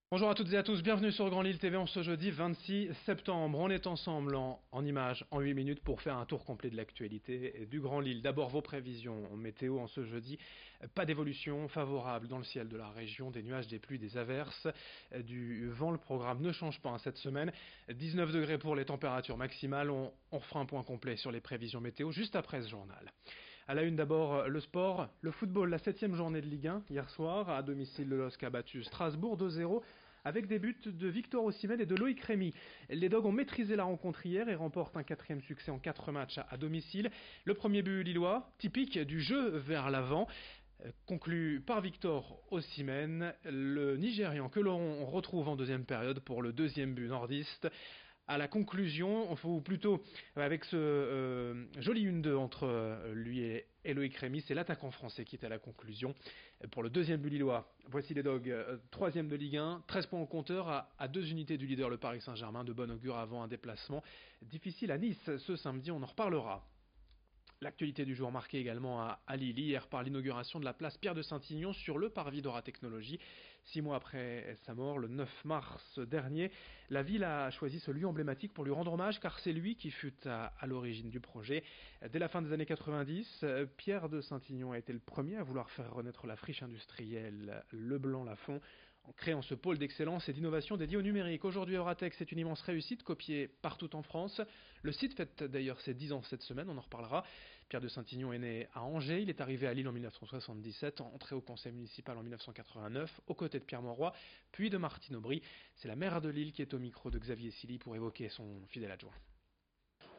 Bonjour à toutes et à tous, bienvenue sur Grand Lille TV en ce jeudi 26 septembre. On est ensemble en images en 8 minutes pour faire un tour complet de l'actualité du Grand Lille. D'abord vos prévisions météo en ce jeudi. Pas d'évolution favorable dans le ciel de la région, des nuages, des pluies, des averses, du vent. Le programme ne change pas cette semaine. 19 degrés pour les températures maximales. On fera un point complet sur les prévisions météo juste après ce journal. À la une d'abord le sport, le football, la 7e journée de Ligue 1 hier soir. À domicile, le LOSC a battu Strasbourg 2-0 avec des buts de Victor Osimhen et de Loïc Rémy. Les Dogs ont maîtrisé la rencontre hier et remportent un 4e succès en 4 matchs à domicile. Le premier but lillois, typique du jeu vers l'avant, conclu par Victor Osimhen, le Nigérian que l'on retrouve en deuxième période pour le deuxième but nordiste. À la conclusion, ou plutôt avec ce joli 1-2 entre lui et Loïc Rémy, c'est l'attaquant français qui est à la conclusion pour le deuxième but lillois. Voici les Dogs, troisième de Ligue 1, 13 points au compteur à 2 unités du leader, le Paris Saint-Germain, de bon augure avant un déplacement difficile à Nice ce samedi, on en reparlera. L'actualité du jour marquée également à Lille hier par l'inauguration de la place Pierre de Saint-Ignon sur le parvis d'Ora Technologies. 6 mois après sa mort, le 9 mars dernier, la ville a choisi ce lieu emblématique pour lui rendre hommage car c'est lui qui fut à l'origine du projet. Dès la fin des années 90, Pierre de Saint-Ignon a été le premier à vouloir faire renaître la friche industrielle Leblanc-Lafont en créant ce pôle d'excellence et d'innovation dédié au numérique. Aujourd'hui, Euratech, c'est une immense réussite, copiée partout en France. Le site fête d'ailleurs ses 10 ans cette semaine, on en reparlera. Pierre de Saint-Ignon est né à Angers, il est arrivé à Lille en 1977, entré au conseil municipal en 1989, aux côtés de Pierre Mauroy, puis de Martine Aubry. C'est la maire de Lille qui est au micro de Xavier Silly pour évoquer son fidèle adjoint.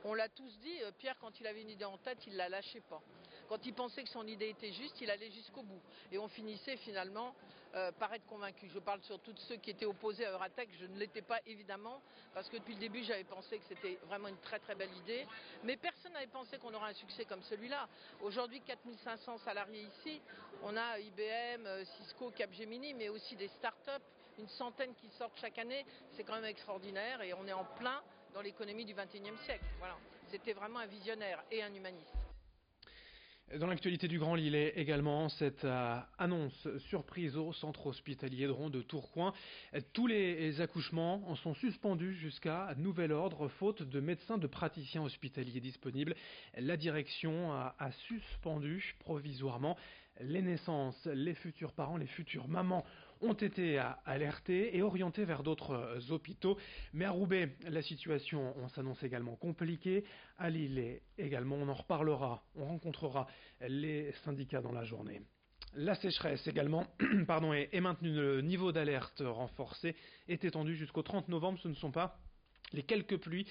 On l'a tous dit, Pierre, quand il avait une idée en tête, il ne la lâchait pas. Quand il pensait que son idée était juste, il allait jusqu'au bout. Et on finissait finalement par être convaincu. Je parle surtout de ceux qui étaient opposés à Euratech. Je ne l'étais pas évidemment, parce que depuis le début, j'avais pensé que c'était vraiment une très très belle idée. Mais personne n'avait pensé qu'on aurait un succès comme celui-là. Aujourd'hui, 4500 salariés ici. On a IBM, Cisco, Capgemini, mais aussi des start-up, une centaine qui sortent chaque année. C'est quand même extraordinaire et on est en plein dans l'économie du XXIe siècle. Voilà. C'était vraiment un visionnaire et un humaniste. Dans l'actualité du Grand Lillet également, cette annonce surprise au centre hospitalier de Ronde de Tourcoing. Tous les accouchements en sont suspendus jusqu'à nouvel ordre, faute de médecins, de praticiens hospitaliers disponibles. La direction a suspendu provisoirement les naissances. Les futurs parents, les futures mamans ont été alertés et orientés vers d'autres hôpitaux. Mais à Roubaix, la situation s'annonce également compliquée. À Lille également, on en reparlera, on rencontrera les syndicats dans la journée. La sécheresse également est maintenue, le niveau d'alerte renforcé est étendu jusqu'au 30 novembre. Ce ne sont pas les quelques pluies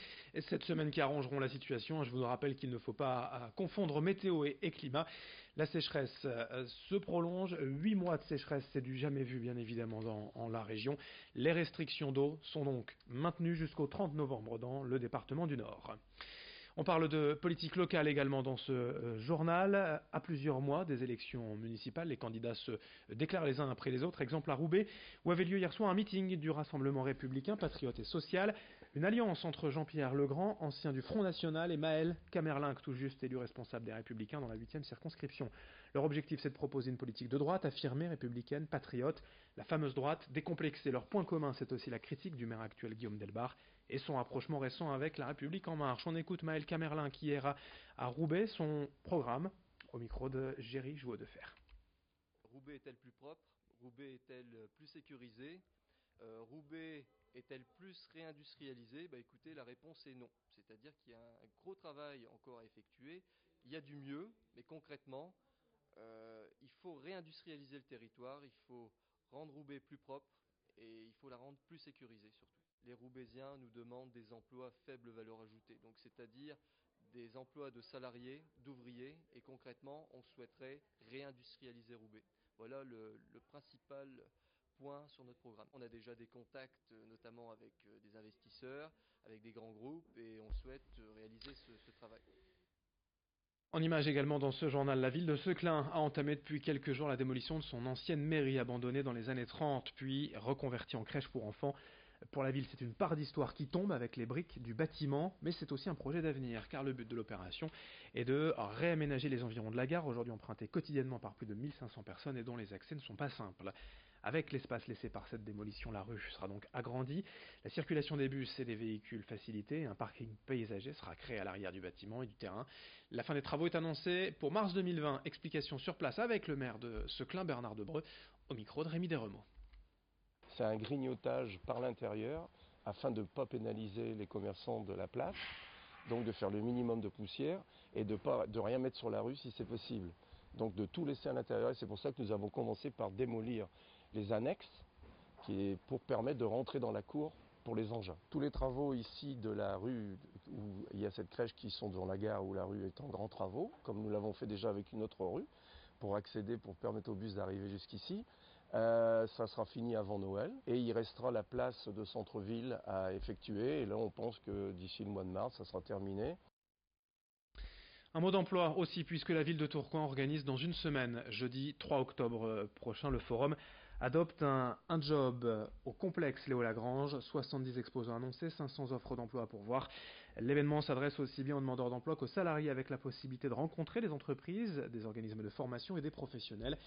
cette semaine qui arrangeront la situation. Je vous rappelle qu'il ne faut pas confondre météo et climat. La sécheresse se prolonge. 8 mois de sécheresse, c'est du jamais vu bien évidemment dans la région. Les restrictions d'eau sont donc maintenues jusqu'au 30 novembre dans le département du Nord. On parle de politique locale également dans ce journal. À plusieurs mois des élections municipales, les candidats se déclarent les uns après les autres. Exemple à Roubaix, où avait lieu hier soir un meeting du Rassemblement républicain, patriote et social. Une alliance entre Jean-Pierre Legrand, ancien du Front National, et Maël Camerlinck, tout juste élu responsable des Républicains dans la 8e circonscription. Leur objectif, c'est de proposer une politique de droite, affirmée, républicaine, patriote. La fameuse droite, décomplexée. Leur point commun, c'est aussi la critique du maire actuel Guillaume Delbarre et son rapprochement récent avec La République En Marche. On écoute Maël Camerlinck hier à Roubaix, son programme au micro de Géry Jouot-de-Fer. Roubaix est-elle plus propre? Roubaix est-elle plus sécurisée? Roubaix est-elle plus réindustrialisée? Écoutez, la réponse est non. C'est-à-dire qu'il y a un gros travail encore à effectuer. Il y a du mieux, mais concrètement, il faut réindustrialiser le territoire, il faut rendre Roubaix plus propre et il faut la rendre plus sécurisée surtout. Les Roubaisiens nous demandent des emplois à faible valeur ajoutée, donc c'est-à-dire des emplois de salariés, d'ouvriers, et concrètement, on souhaiterait réindustrialiser Roubaix. Voilà le principal point sur notre programme. On a déjà des contacts, notamment avec des investisseurs, avec des grands groupes, et on souhaite réaliser ce travail. En image également dans ce journal, la ville de Seclin a entamé depuis quelques jours la démolition de son ancienne mairie abandonnée dans les années 30, puis reconvertie en crèche pour enfants. Pour la ville, c'est une part d'histoire qui tombe avec les briques du bâtiment, mais c'est aussi un projet d'avenir, car le but de l'opération est de réaménager les environs de la gare, aujourd'hui empruntée quotidiennement par plus de 1500 personnes et dont les accès ne sont pas simples. Avec l'espace laissé par cette démolition, la rue sera donc agrandie, la circulation des bus et des véhicules facilitée, un parking paysager sera créé à l'arrière du bâtiment et du terrain. La fin des travaux est annoncée pour mars 2020. Explication sur place avec le maire de Seclin, Bernard Debreu, au micro de Rémi Desremeaux. C'est un grignotage par l'intérieur afin de ne pas pénaliser les commerçants de la place, donc de faire le minimum de poussière et de rien mettre sur la rue si c'est possible. Donc de tout laisser à l'intérieur, et c'est pour ça que nous avons commencé par démolir les annexes pour permettre de rentrer dans la cour pour les engins. Tous les travaux ici de la rue où il y a cette crèche qui sont devant la gare où la rue est en grands travaux, comme nous l'avons fait déjà avec une autre rue, pour permettre aux bus d'arriver jusqu'ici. Ça sera fini avant Noël et il restera la place de centre-ville à effectuer et là on pense que d'ici le mois de mars ça sera terminé. Un mot d'emploi aussi puisque la ville de Tourcoing organise dans une semaine, jeudi 3 octobre prochain, le forum adopte un job au complexe Léo Lagrange, 70 exposants annoncés, 500 offres d'emploi à pourvoir. L'événement s'adresse aussi bien aux demandeurs d'emploi qu'aux salariés avec la possibilité de rencontrer des entreprises, des organismes de formation et des professionnels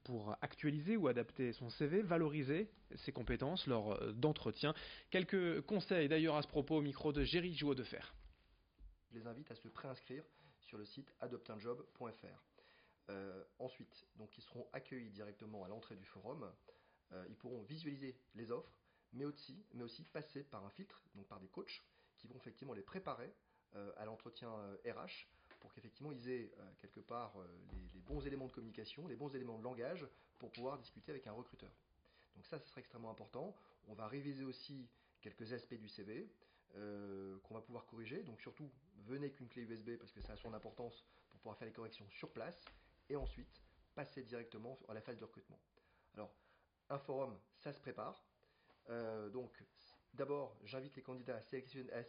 pour actualiser ou adapter son CV, valoriser ses compétences lors d'entretien. Quelques conseils d'ailleurs à ce propos au micro de Géry Jouot-de-Fer. Je les invite à se préinscrire sur le site adoptunjob.fr. Ensuite, donc, ils seront accueillis directement à l'entrée du forum. Ils pourront visualiser les offres, mais aussi passer par un filtre, donc par des coachs, qui vont effectivement les préparer à l'entretien RH pour qu'effectivement ils aient quelque part les bons éléments de communication, les bons éléments de langage pour pouvoir discuter avec un recruteur. Donc ça, ce sera extrêmement important. On va réviser aussi quelques aspects du CV qu'on va pouvoir corriger. Donc surtout, venez avec une clé USB parce que ça a son importance pour pouvoir faire les corrections sur place et ensuite passer directement à la phase de recrutement. Alors, un forum, ça se prépare. Donc, d'abord, j'invite les candidats à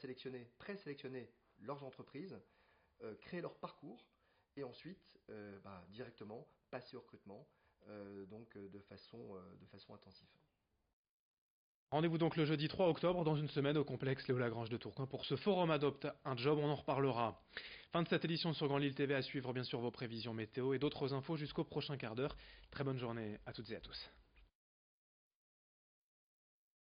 présélectionner leurs entreprises, créer leur parcours et ensuite directement passer au recrutement de façon intensive. Rendez-vous donc le jeudi 3 octobre dans une semaine au complexe Léo Lagrange de Tourcoing pour ce forum Adopte un job, on en reparlera. Fin de cette édition sur Grand Lille TV, à suivre bien sûr vos prévisions météo et d'autres infos jusqu'au prochain quart d'heure. Très bonne journée à toutes et à tous.